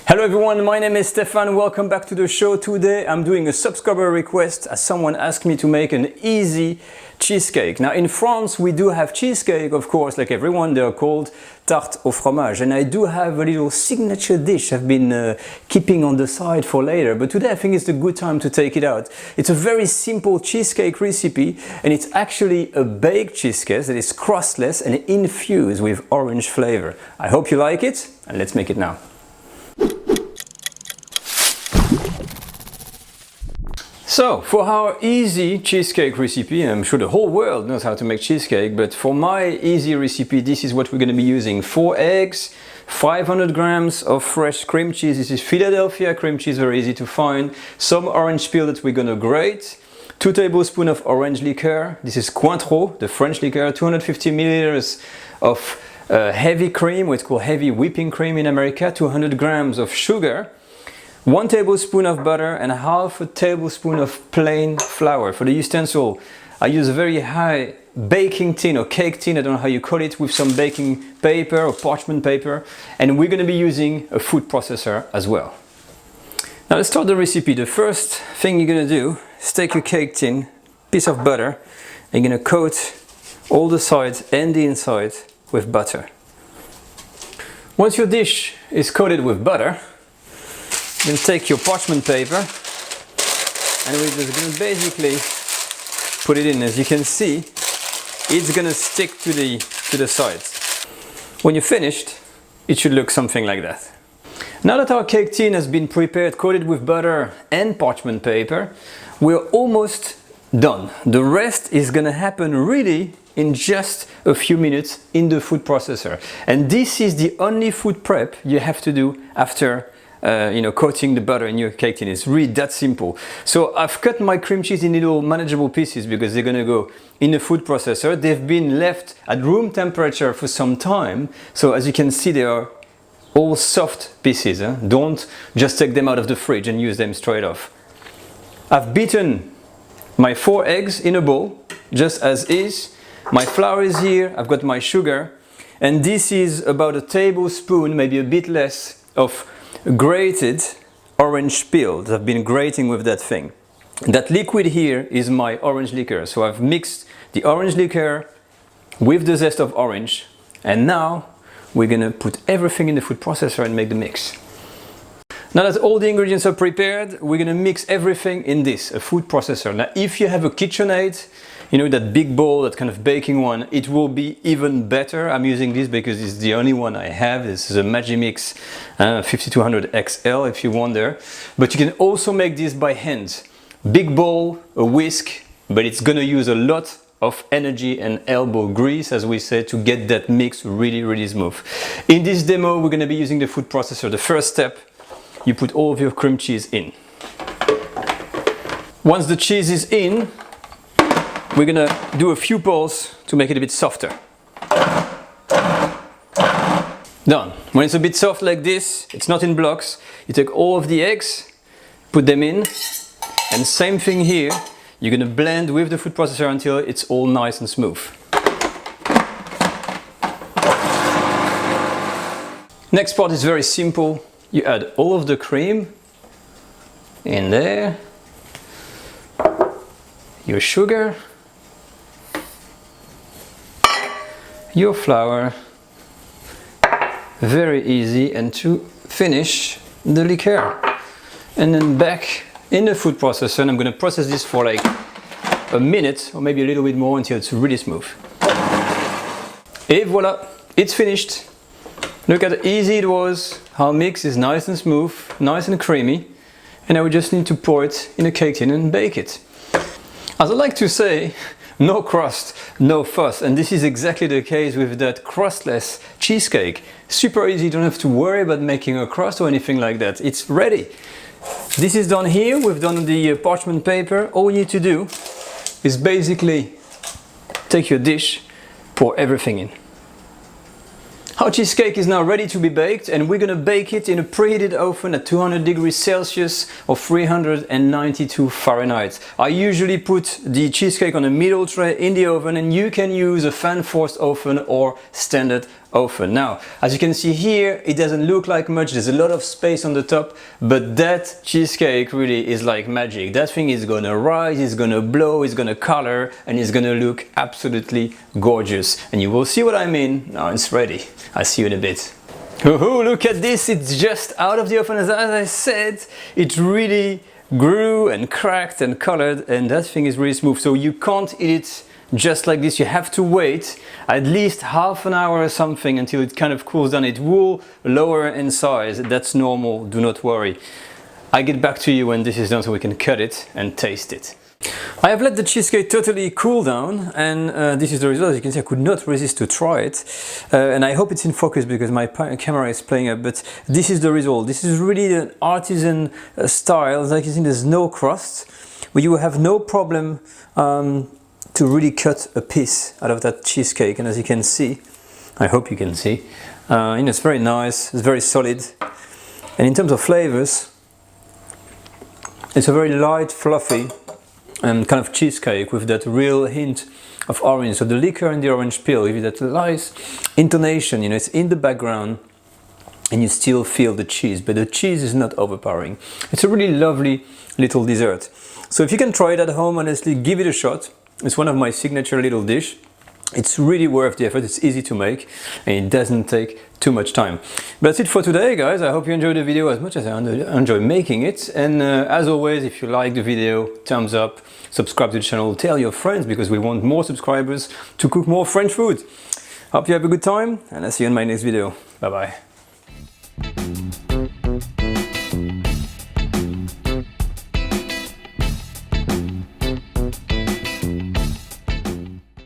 Hello everyone, my name is Stefan. Welcome back to the show. Today I'm doing a subscriber request as someone asked me to make an easy cheesecake. Now in France we do have cheesecake, of course, like everyone. They are called tarte au fromage, and I do have a little signature dish I've been keeping on the side for later, but today I think it's a good time to take it out. It's a very simple cheesecake recipe, and it's actually a baked cheesecake that is crustless and infused with orange flavor. I hope you like it, and let's make it now. So, for our easy cheesecake recipe, I'm sure the whole world knows how to make cheesecake, but for my easy recipe, this is what we're going to be using. 4 eggs, 500 grams of fresh cream cheese. This is Philadelphia cream cheese, very easy to find. Some orange peel that we're going to grate. 2 tablespoons of orange liqueur. This is Cointreau, the French liqueur. 250 milliliters of heavy cream, what's called heavy whipping cream in America. 200 grams of sugar. 1 tablespoon of butter and half a tablespoon of plain flour. For the utensil, I use a very high baking tin or cake tin, I don't know how you call it, with some baking paper or parchment paper. And we're going to be using a food processor as well. Now let's start the recipe. The first thing you're going to do is take your cake tin, piece of butter, and you're going to coat all the sides and the inside with butter. Once your dish is coated with butter, then take your parchment paper and we're just going to basically put it in. As you can see, it's going to stick to the sides. When you're finished, it should look something like that. Now that our cake tin has been prepared, coated with butter and parchment paper, we're almost done. The rest is going to happen really in just a few minutes in the food processor. And this is the only food prep you have to do after coating the butter in your cake tin. It's really that simple. So I've cut my cream cheese in little manageable pieces because they're gonna go in the food processor. They've been left at room temperature for some time. So as you can see, they are all soft pieces. Don't just take them out of the fridge and use them straight off. I've beaten my 4 eggs in a bowl, just as is. My flour is here, I've got my sugar, and this is about a tablespoon, maybe a bit less, of grated orange peel that I've been grating with that thing. That liquid here is my orange liqueur. So I've mixed the orange liqueur with the zest of orange, and now we're gonna put everything in the food processor and make the mix. Now that all the ingredients are prepared, we're gonna mix everything in this, a food processor. Now if you have a KitchenAid, you know, that big bowl, that kind of baking one, it will be even better. I'm using this because it's the only one I have. This is a Magimix 5200 XL if you wonder. But you can also make this by hand. Big bowl, a whisk, but it's gonna use a lot of energy and elbow grease, as we say, to get that mix really, really smooth. In this demo, we're gonna be using the food processor. The first step, you put all of your cream cheese in. Once the cheese is in, we're gonna do a few pulls to make it a bit softer. Done. When it's a bit soft like this, it's not in blocks, you take all of the eggs, put them in, and same thing here, you're gonna blend with the food processor until it's all nice and smooth. Next part is very simple. You add all of the cream in there, your sugar, your flour, very easy, and to finish the liqueur. And then back in the food processor, and I'm going to process this for like a minute or maybe a little bit more until it's really smooth. Et voila, it's finished. Look at how easy it was. Our mix is nice and smooth, nice and creamy, and now we just need to pour it in a cake tin and bake it. As I like to say, no crust, no fuss, and this is exactly the case with that crustless cheesecake. Super easy, you don't have to worry about making a crust or anything like that. It's ready. This is done here, we've done the parchment paper. All you need to do is basically take your dish, pour everything in. Our cheesecake is now ready to be baked, and we're gonna bake it in a preheated oven at 200 degrees Celsius or 392 Fahrenheit. I usually put the cheesecake on a middle tray in the oven, and you can use a fan-forced oven or standard oven. Now, as you can see here, it doesn't look like much, there's a lot of space on the top, but that cheesecake really is like magic. That thing is gonna rise, it's gonna blow, it's gonna color, and it's gonna look absolutely gorgeous. And you will see what I mean. Now it's ready. I'll see you in a bit. Oh, look at this, it's just out of the oven. As I said, it really grew and cracked and colored, and that thing is really smooth. So you can't eat it just like this. You have to wait at least half an hour or something until it kind of cools down. It will lower in size. That's normal, do not worry. I get back to you when this is done so we can cut it and taste it. I have let the cheesecake totally cool down, and this is the result. As you can see, I could not resist to try it, and I hope it's in focus because my camera is playing up, but this is the result. This is really an artisan style. As you can see, there's no crust, but you will have no problem to really cut a piece out of that cheesecake. And as you can see, I hope you can see, it's very nice, it's very solid, and in terms of flavors, it's a very light, fluffy and kind of cheesecake with that real hint of orange. So the liquor and the orange peel give you that nice intonation, it's in the background and you still feel the cheese, but the cheese is not overpowering. It's a really lovely little dessert. So if you can try it at home, honestly, give it a shot. It's one of my signature little dish. It's really worth the effort, it's easy to make and it doesn't take too much time. But that's it for today, guys. I hope you enjoyed the video as much as I enjoy making it. And as always, if you like the video, thumbs up, subscribe to the channel, tell your friends because we want more subscribers to cook more French food. Hope you have a good time and I'll see you in my next video. Bye bye.